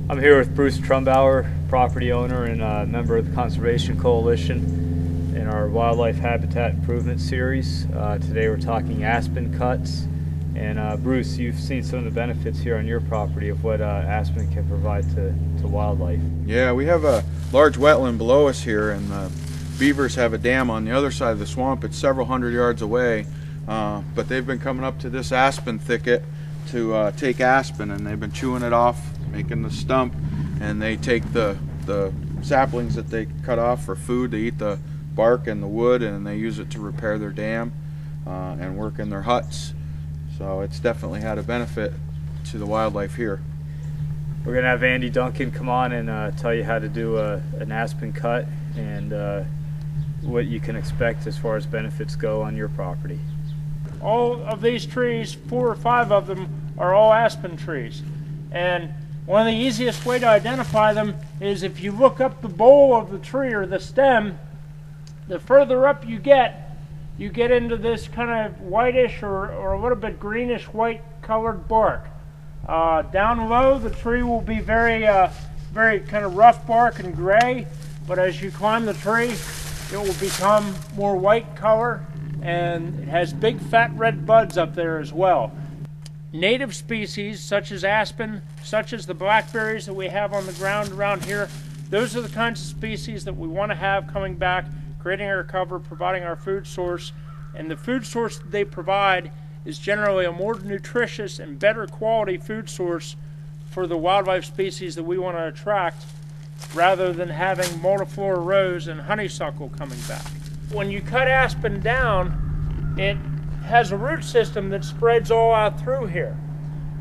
I'm here with Bruce Trumbower, property owner and member of the Conservation Coalition in our Wildlife Habitat Improvement Series. Today we're talking aspen cuts. And Bruce, you've seen some of the benefits here on your property of what aspen can provide to wildlife. Yeah, we have a large wetland below us here, and the beavers have a dam on the other side of the swamp. It's several hundred yards away, but they've been coming up to this aspen thicket to take aspen, and they've been chewing it off, making the stump, and they take the saplings that they cut off for food. They eat the bark and the wood, and they use it to repair their dam and work in their huts. So it's definitely had a benefit to the wildlife here. We're going to have Duncan come on and tell you how to do an aspen cut and what you can expect as far as benefits go on your property. All of these trees, 4 or 5 of them, are all aspen trees. And one of the easiest way to identify them is if you look up the bowl of the tree or the stem, the further up you get into this kind of whitish or a little bit greenish white colored bark. Down low, the tree will be very kind of rough bark and gray, but as you climb the tree, it will become more white color, and it has big fat red buds up there as well. Native species such as aspen, such as the blackberries that we have on the ground around here, those are the kinds of species that we want to have coming back, creating our cover, providing our food source. And the food source that they provide is generally a more nutritious and better quality food source for the wildlife species that we want to attract, rather than having multiflora rose and honeysuckle coming back. When you cut aspen down, it has a root system that spreads all out through here.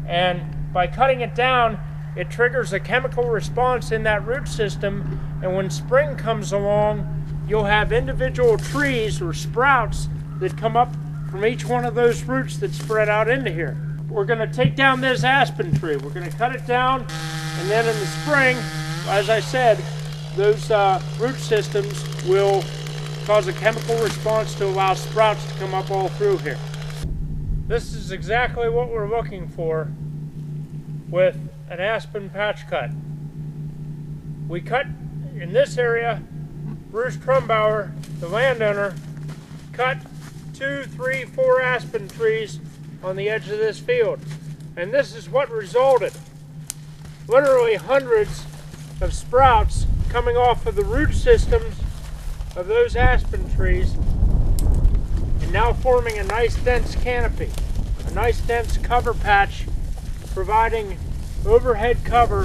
And by cutting it down, it triggers a chemical response in that root system, and when spring comes along, you'll have individual trees or sprouts that come up from each one of those roots that spread out into here. We're going to take down this aspen tree. We're going to cut it down, and then in the spring, as I said, those root systems will cause a chemical response to allow sprouts to come up all through here. This is exactly what we're looking for with an aspen patch cut. We cut in this area. Bruce Trumbower, the landowner, cut 2, 3, 4 aspen trees on the edge of this field. And this is what resulted. Literally hundreds of sprouts coming off of the root systems of those aspen trees, and now forming a nice dense canopy, a nice dense cover patch, providing overhead cover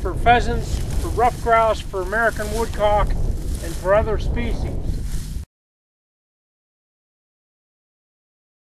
for pheasants, for ruffed grouse, for American woodcock, and for other species.